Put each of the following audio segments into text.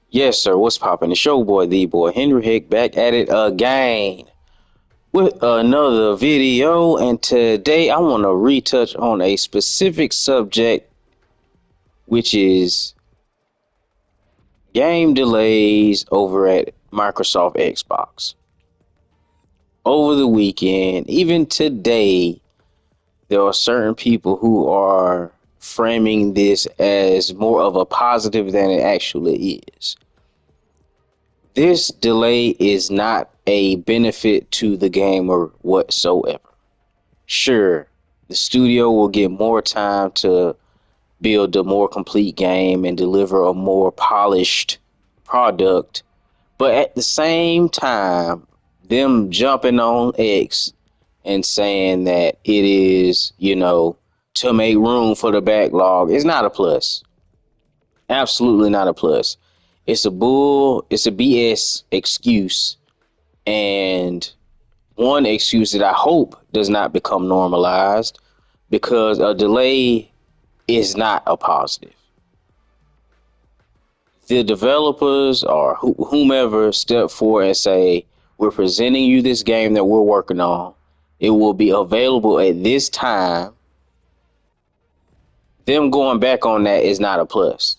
Yes, sir. What's poppin'? The show boy, the boy Henry Hick, back at it again with another video. And today I want to retouch on a specific subject, which is game delays over at Microsoft Xbox. Over the weekend, even today, there are certain people who are framing this as more of a positive than it actually is. This delay is not a benefit to the gamer whatsoever. Sure, the studio will get more time to build a more complete game and deliver a more polished product, but at the same time, them jumping on X and saying that it is, to make room for the backlog is not a plus. Absolutely not a plus. It's a BS excuse, and one excuse that I hope does not become normalized, because a delay is not a positive. The developers or whomever step forward and say, we're presenting you this game that we're working on. It will be available at this time. Them going back on that is not a plus.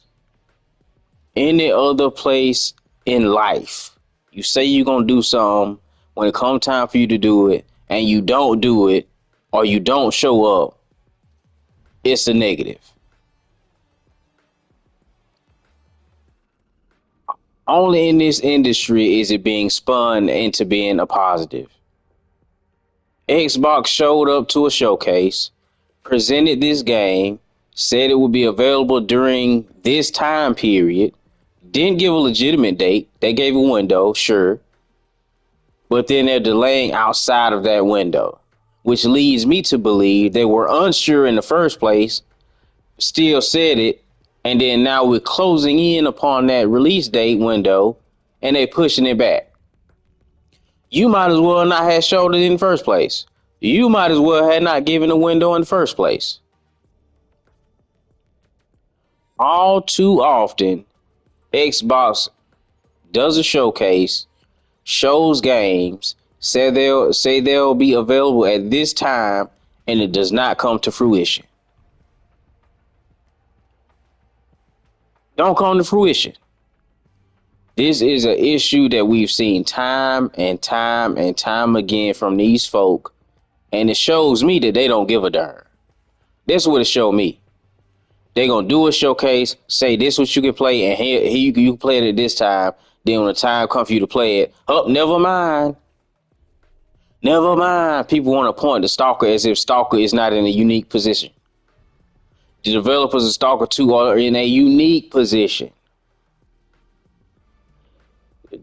Any other place in life, you say you're going to do something, when it comes time for you to do it and you don't do it, or you don't show up, it's a negative. Only in this industry is it being spun into being a positive. Xbox showed up to a showcase, presented this game, said it would be available during this time period, didn't give a legitimate date. They gave a window, sure, but then they're delaying outside of that window, which leads me to believe they were unsure in the first place, still said it, and then now we're closing in upon that release date window and they pushing it back. You might as well not have showed it in the first place. You might as well have not given a window in the first place. All too often, Xbox does a showcase, shows games, say they'll be available at this time, and it does not come to fruition. Don't come to fruition. This is an issue that we've seen time and time and time again from these folk, and it shows me that they don't give a darn. That's what it showed me. They gonna do a showcase, say this what you can play, and here you can play it at this time. Then when the time comes for you to play it, oh, never mind. Never mind. People want to point to Stalker as if Stalker is not in a unique position. The developers of Stalker 2 are in a unique position.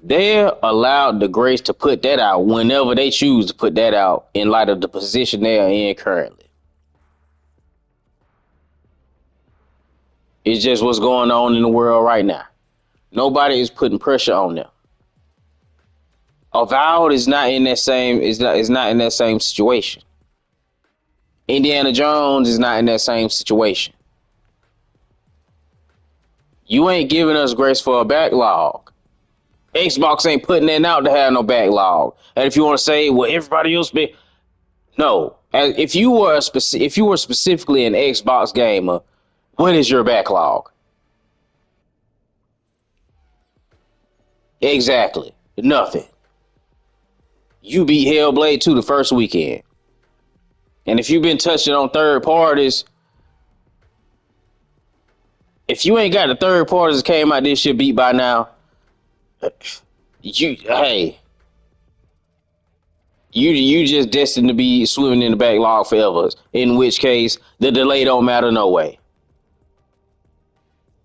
They're allowed the grace to put that out whenever they choose to put that out in light of the position they are in currently. It's just what's going on in the world right now. Nobody is putting pressure on them. Avowed is not in that same is not in that same situation. Indiana Jones is not in that same situation. You ain't giving us grace for a backlog. Xbox ain't putting that out to have no backlog. And if you want to say, well, everybody else be, no. If you were specifically an Xbox gamer, what is your backlog? Exactly. Nothing. You beat Hellblade 2 the first weekend. And if you've been touching on third parties, if you ain't got the third parties that came out this shit beat by now, hey, you just destined to be swimming in the backlog forever. In which case, the delay don't matter no way.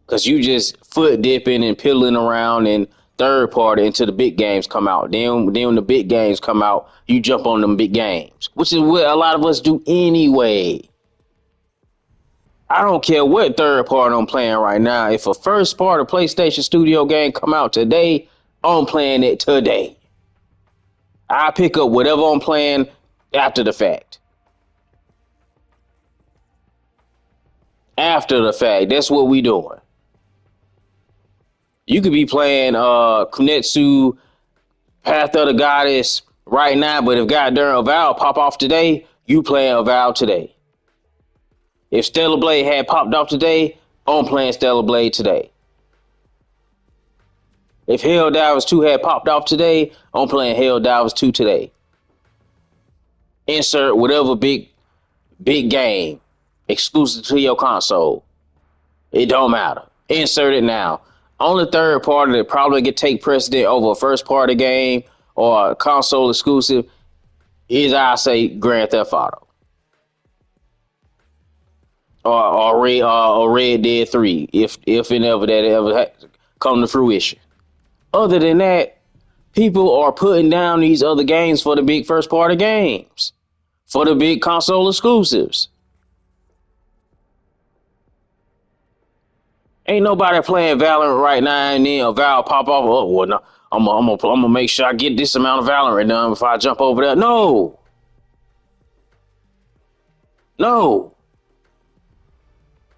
Cause you just foot dipping and piddling around in third party until the big games come out. Then when the big games come out, you jump on them big games, which is what a lot of us do anyway. I don't care what third party I'm playing right now. If a first party PlayStation Studio game come out today, I'm playing it today. I pick up whatever I'm playing after the fact. After the fact, that's what we doing. You could be playing Kunetsu Path of the Goddess right now, but if goddamn Avowed pop off today, you playing Avowed today. If Stellar Blade had popped off today, I'm playing Stellar Blade today. If Hell Divers 2 had popped off today, I'm playing Hell Divers 2 today. Insert whatever big game exclusive to your console. It don't matter. Insert it now. Only third party that probably could take precedent over a first party game or a console exclusive is, I say, Grand Theft Auto or Red Dead 3, if and ever that ever come to fruition. Other than that, people are putting down these other games for the big first party games, for the big console exclusives. Ain't nobody playing Valorant right now and then a Val pop off. Oh, well, no, I'm gonna make sure I get this amount of Valorant done before I jump over there. No, no.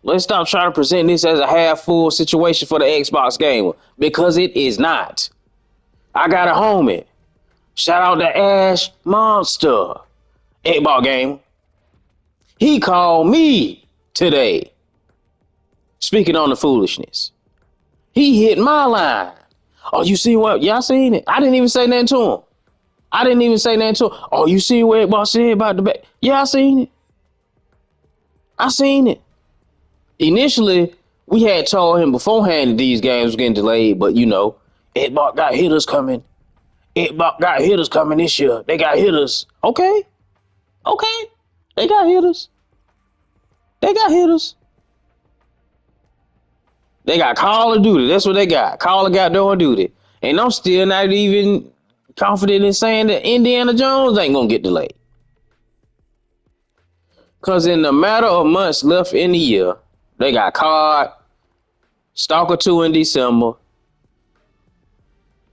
Let's stop trying to present this as a half full situation for the Xbox gamer, because it is not. I got a homie. Shout out to Ash Monster, Xbox gamer. He called me today. Speaking on the foolishness, he hit my line. Oh, you see what? Yeah, I seen it. I didn't even say nothing to him. Oh, you see what Xbox said about the back? Yeah, I seen it. Initially, we had told him beforehand that these games were getting delayed, but you know, Xbox got hitters coming. Xbox got hitters coming this year. They got hitters. Okay. They got hitters. They got Call of Duty. That's what they got. Call of Goddamn Duty. And I'm still not even confident in saying that Indiana Jones ain't gonna get delayed. Cause in the matter of months left in the year, they got COD, Stalker 2 in December,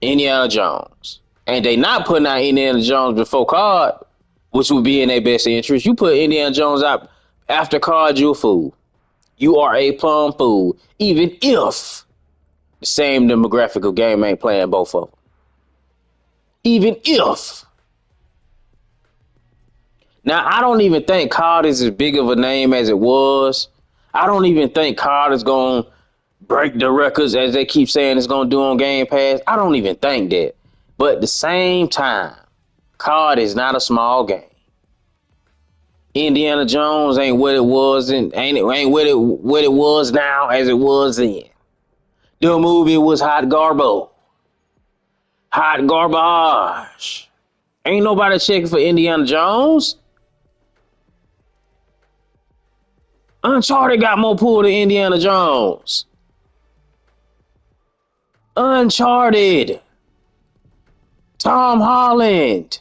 Indiana Jones. And they not putting out Indiana Jones before COD, which would be in their best interest. You put Indiana Jones out after COD, you a fool. You are a plum fool, even if the same demographic of game ain't playing both of them. Even if. Now, I don't even think COD is as big of a name as it was. I don't even think COD is going to break the records as they keep saying it's going to do on Game Pass. I don't even think that. But at the same time, COD is not a small game. Indiana Jones ain't what it was and ain't what it was now as it was then. The movie was hot garbage. Ain't nobody checking for Indiana Jones. Uncharted got more pull than Indiana Jones. Uncharted. Tom Holland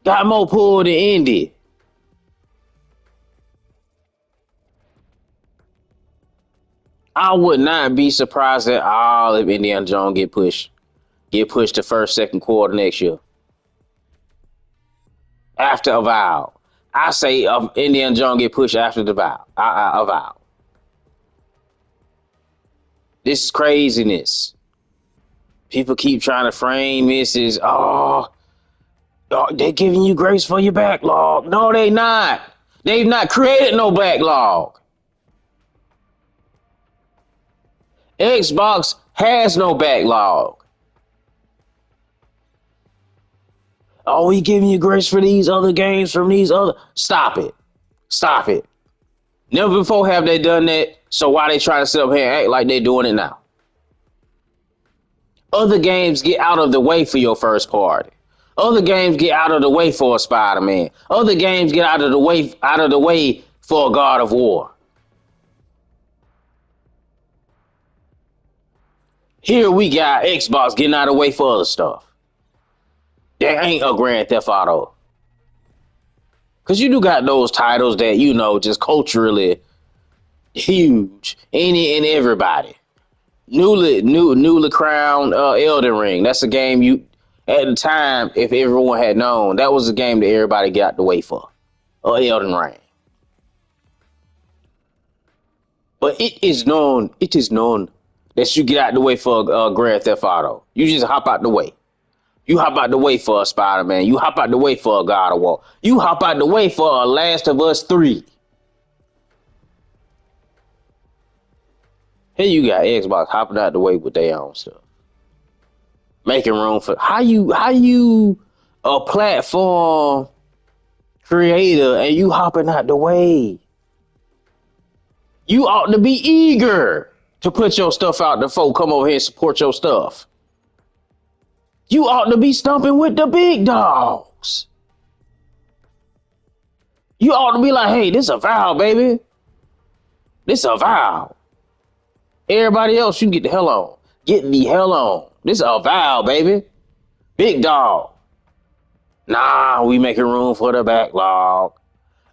got more pull than Indy. I would not be surprised at all if Indiana Jones get pushed to first, second quarter next year. After Avowed. I say Indiana Jones get pushed after the Avowed. This is craziness. People keep trying to frame this as, they're giving you grace for your backlog. No, they not. They've not created no backlog. Xbox has no backlog. Oh, we giving you grace for these other games from these other. Stop it. Never before have they done that. So why they trying to sit up here and act like they're doing it now? Other games get out of the way for your first party. Other games get out of the way for a Spider-Man. Other games get out of the way for a God of War. Here we got Xbox getting out of the way for other stuff. There ain't a Grand Theft Auto. Cause you do got those titles that, you know, just culturally huge. Any and everybody. Newly crowned Elden Ring. That's a game you, at the time, if everyone had known, that was a game that everybody got to wait for. Elden Ring. But it is known that you get out the way for Grand Theft Auto. You just hop out the way. You hop out the way for a Spider-Man. You hop out the way for a God of War. You hop out the way for a Last of Us 3. Here you got Xbox hopping out the way with their own stuff. Making room for how you a platform creator and you hopping out the way. You ought to be eager to put your stuff out the folk come over here and support your stuff. You ought to be stumping with the big dogs. You ought to be like, hey, this a vow, baby. This a vow. Everybody else, you can get the hell on. Get the hell on. This a vow, baby. Big dog. Nah, we making room for the backlog.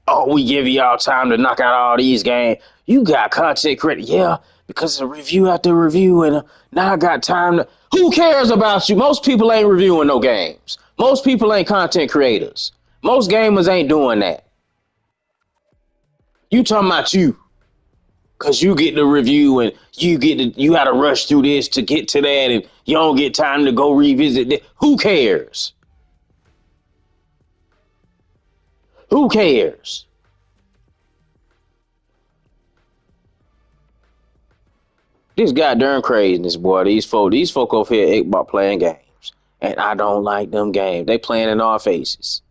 Oh, we give y'all time to knock out all these games. You got content credit. Yeah, because it's a review after review, and now I got time to. Who cares about you? Most people ain't reviewing no games. Most people ain't content creators. Most gamers ain't doing that. You talking about you. Cause you get the review and you gotta rush through this to get to that and you don't get time to go revisit this. Who cares? Who cares? This goddamn craziness, boy. These folk over here Xbox playing games. And I don't like them games. They playing in our faces.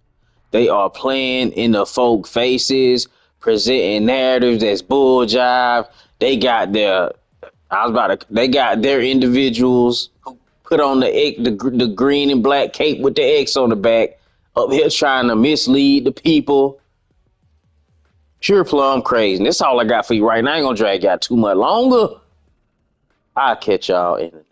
They are playing in the folk faces, presenting narratives that's bull jive. They got their they got their individuals who put on the green and black cape with the X on the back up here trying to mislead the people. Pure plum crazy. And that's all I got for you right now. I ain't gonna drag y'all too much longer. I'll catch y'all in the